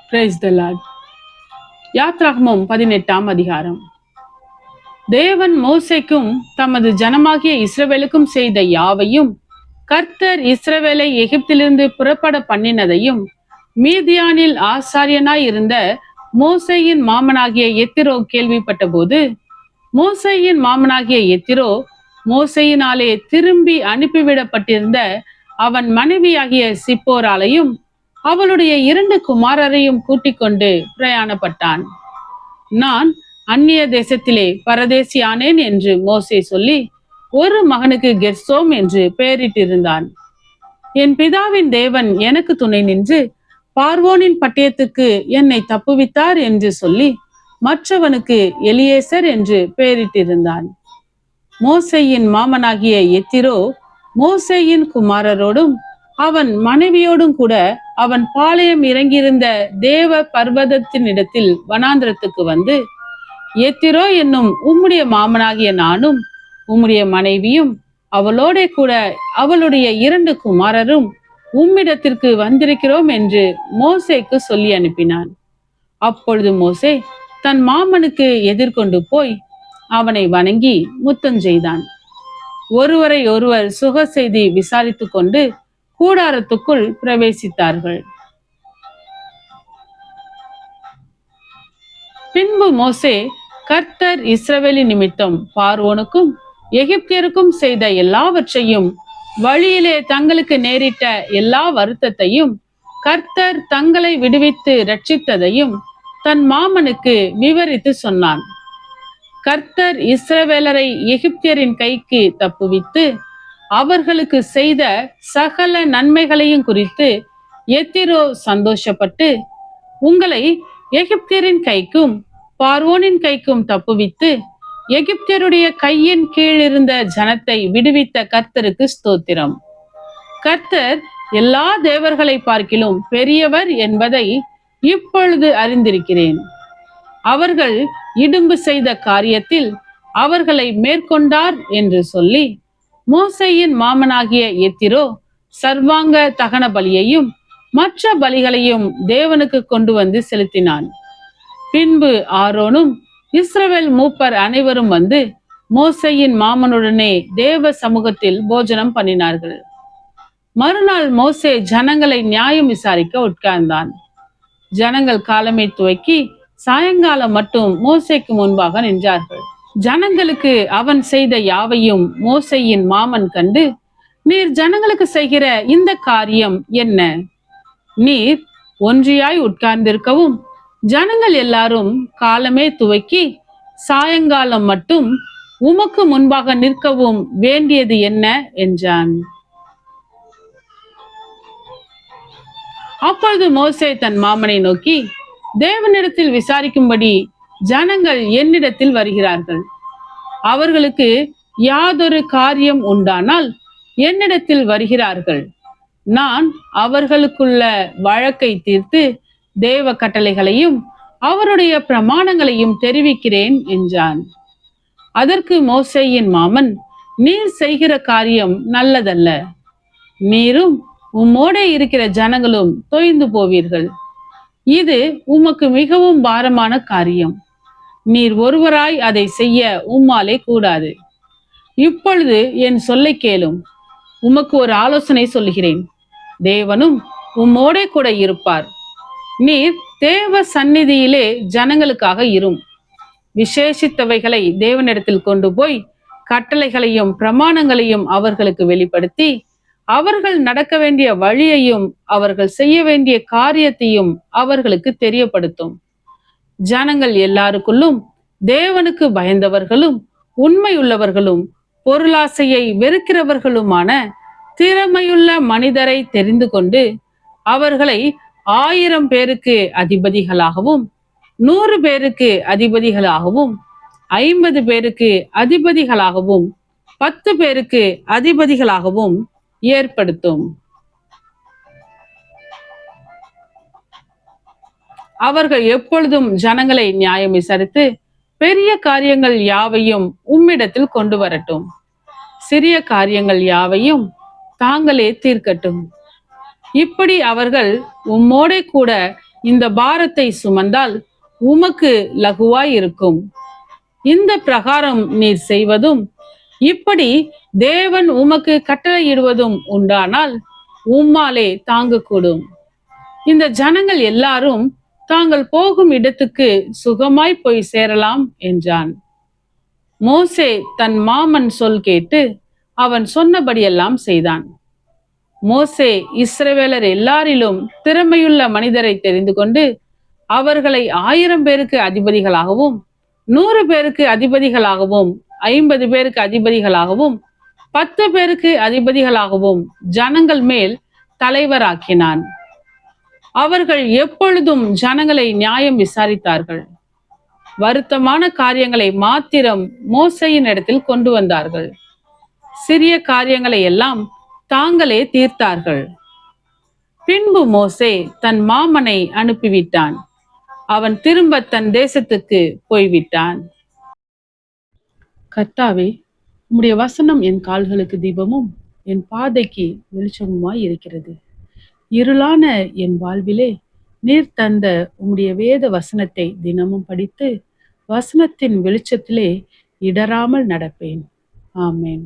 Praise the Lord. யாத்ராகமம் 18ஆம் அதிகாரம். தேவன் மோசேக்கும் தமது ஜனமாகிய இஸ்ரவேலுக்கும் செய்த யாவையும், கர்த்தர் இஸ்ரவேலை எகிப்திலிருந்து புறப்பட பண்ணினதையும், மீதியானில் ஆசாரியனாய் இருந்த மோசேயின் மாமனாகிய எத்திரோ கேள்விப்பட்ட போது, மோசேயின் மாமனாகிய எத்திரோ மோசேயினாலே திரும்பி அனுப்பிவிடப்பட்டிருந்த அவன் மனைவியாகிய சிப்போராலையும் அவளுடைய 2 குமாரரையும் கூட்டிக் கொண்டு பிரயாணப்பட்டான். நான் அந்நிய தேசத்திலே பரதேசியானேன் என்று மோசே சொல்லி ஒரு மகனுக்கு கெர்சோம் என்று பெயரிட்டிருந்தான். என் பிதாவின் தேவன் எனக்கு துணை நின்று பார்வோனின் பட்டயத்துக்கு என்னை தப்புவித்தார் என்று சொல்லி மற்றவனுக்கு எலியேசர் என்று பெயரிட்டிருந்தான். மோசேயின் மாமனாகிய எத்திரோ மோசேயின் குமாரரோடும் அவன் மனைவியோடும் கூட அவன் பாளையம் இறங்கியிருந்த தேவ பர்வதத்தினிடத்தில் வனாந்திரத்துக்கு வந்து, எத்திரோ என்னும் உம்முடைய மாமனாகிய நானும் உம்முடைய மனைவியும் அவளோட கூட அவளுடைய 2 குமாரரும் உம்மிடத்திற்கு வந்திருக்கிறோம் என்று மோசேக்கு சொல்லி அனுப்பினான். அப்பொழுது மோசே தன் மாமனுக்கு எதிர்கொண்டு போய் அவனை வணங்கி முத்தம் செய்தான். ஒருவரை ஒருவர் சுக செய்தி விசாரித்து கொண்டு கூடாரத்துக்குள் பிரவேசித்தார்கள். பின்பு மோசே கர்த்தர் இஸ்ரவேலின் நிமித்தம் பார்வோனுக்கும் எகிப்தியருக்கும் செய்த எல்லாவற்றையும், வழியிலே தங்களுக்கு நேரிட்ட எல்லா வருத்தத்தையும், கர்த்தர் தங்களை விடுவித்து ரட்சித்ததையும் தன் மாமனுக்கு விவரித்து சொன்னான். கர்த்தர் இஸ்ரவேலரை எகிப்தியரின் கைக்கு தப்புவித்து அவர்களுக்கு செய்த சகல நன்மைகளையும் குறித்து எத்திரோ சந்தோஷப்பட்டு, உங்களை எகிப்தியரின் கைக்கும் பார்வோனின் கைக்கும் தப்புவித்து எகிப்தியருடைய கையின் கீழ் இருந்த ஜனத்தை விடுவித்த கர்த்தருக்கு ஸ்தோத்திரம். கர்த்தர் எல்லா தேவர்களை பார்க்கிலும் பெரியவர் என்பதை இப்பொழுது அறிந்திருக்கிறேன். அவர்கள் இடும்பு செய்த காரியத்தில் அவர்களை மேற்கொண்டார் என்று சொல்லி, மோசேயின் மாமனாகிய எத்திரோ சர்வாங்க தகன பலியையும் மற்ற பலிகளையும் தேவனுக்கு கொண்டு வந்து செலுத்தினான். பின்பு ஆரோனும் இஸ்ரவேல் மூப்பர் அனைவரும் வந்து மோசேயின் மாமனுடனே தேவ சமூகத்தில் போஜனம் பண்ணினார்கள். மறுநாள் மோசே ஜனங்களை நியாயம் விசாரிக்க உட்கார்ந்தான். ஜனங்கள் காலமே துவக்கி சாயங்காலம் மட்டும் மோசேக்கு முன்பாக நின்றார்கள். ஜனங்களுக்கு அவன் செய்த யாவையும் மோசேயின் மாமன் கண்டு, நீர் ஜனங்களுக்கு செய்கிற இந்த காரியம் என்ன? நீர் ஒன்றியாய் உட்கார்ந்திருக்கவும் ஜனங்கள் எல்லாரும் காலமே துவக்கி சாயங்காலம் மட்டும் உமக்கு முன்பாக நிற்கவும் வேண்டியது என்ன என்றான். அப்பொழுது மோசே தன் மாமனை நோக்கி, தேவனிடத்தில் விசாரிக்கும்படி ஜனங்கள் என்னிடத்தில் வருகிறார்கள். அவர்களுக்கு யாதொரு காரியம் உண்டானால் என்னிடத்தில் வருகிறார்கள். நான் அவர்களுக்குள்ள வழக்கை தீர்த்து தேவ கட்டளைகளையும் அவருடைய பிரமாணங்களையும் தெரிவிக்கிறேன் என்றான். அதற்கு மோசேயின் மாமன், நீர் செய்கிற காரியம் நல்லதல்ல. நீரும் உம்மோட இருக்கிற ஜனங்களும் தொய்ந்து போவீர்கள். இது உமக்கு மிகவும் பாரமான காரியம். நீர் ஒருவராய் அதை செய்ய உம்மாலே கூடாது. இப்பொழுது என் சொல்லை கேளும். உமக்கு ஒரு ஆலோசனை சொல்லுகிறேன். தேவனும் உம்மோட கூட இருப்பார். நீர் தேவ சந்நிதியிலே ஜனங்களுக்காக இரும். விசேஷித்தவைகளை தேவனிடத்தில் கொண்டு போய் கட்டளைகளையும் பிரமாணங்களையும் அவர்களுக்கு வெளிப்படுத்தி, அவர்கள் நடக்க வேண்டிய வழியையும் அவர்கள் செய்ய வேண்டிய காரியத்தையும் அவர்களுக்கு தெரியப்படுத்தும். ஜனங்கள் எல்லாருக்குள்ளும் தேவனுக்கு பயந்தவர்களும் உண்மையுள்ளவர்களும் பொருளாசையை வெறுக்கிறவர்களுமான திறமையுள்ள மனிதரை தெரிந்து கொண்டு அவர்களை 1000 பேருக்கு அதிபதிகளாகவும் 100 பேருக்கு அதிபதிகளாகவும் 50 பேருக்கு அதிபதிகளாகவும் 10 பேருக்கு அதிபதிகளாகவும் ஏற்படுத்தும். அவர்கள் எப்பொழுதும் ஜனங்களை நியாயம் விசாரித்து பெரிய காரியங்கள் யாவையும் உம்மிடத்தில் கொண்டு வரட்டும். சிறிய காரியங்கள் யாவையும் தாங்களே தீர்க்கட்டும். இப்படி அவர்கள் உம்மோடே கூட இந்த பாரத்தை சுமந்தால் உமக்கு லகுவாய் இருக்கும். இந்த பிரகாரம் நீர் செய்வதும் இப்படி தேவன் உமக்கு கட்டளையிடுவதும் உண்டானால் உம்மாலே தாங்கக்கூடும். இந்த ஜனங்கள் எல்லாரும் தாங்கள் போகும் இடத்துக்கு சுகமாய் போய் சேரலாம் என்றான். மோசே தன் மாமன் சொல் கேட்டு அவன் சொன்னபடியெல்லாம் செய்தான். மோசே இஸ்ரவேலர் எல்லாரிலும் திறமையுள்ள மனிதரை தெரிந்து கொண்டு அவர்களை 1000 பேருக்கு அதிபதிகளாகவும் 100 பேருக்கு அதிபதிகளாகவும் 50 பேருக்கு அதிபதிகளாகவும் 10 பேருக்கு அதிபதிகளாகவும் ஜனங்கள் மேல் தலைவராக்கினான். அவர்கள் எப்பொழுதும் ஜனங்களை நியாயம் விசாரித்தார்கள். வருத்தமான காரியங்களை மாத்திரம் மோசேயின் இடத்தில் கொண்டு வந்தார்கள். சிறிய காரியங்களை எல்லாம் தாங்களே தீர்த்தார்கள். பின்பு மோசே தன் மாமனை அனுப்பிவிட்டான். அவன் திரும்ப தன் தேசத்துக்கு போய்விட்டான். கர்த்தாவே, உம்முடைய வசனம் என் கால்களுக்கு தீபமும் என் பாதைக்கு வெளிச்சமுமாய் இருக்கிறது. இருளான என் வாழ்விலே நீர் தந்த உம்முடைய வேத வசனத்தை தினமும் படித்து வசனத்தின் வெளிச்சத்திலே இடராமல் நடப்பேன். ஆமென்.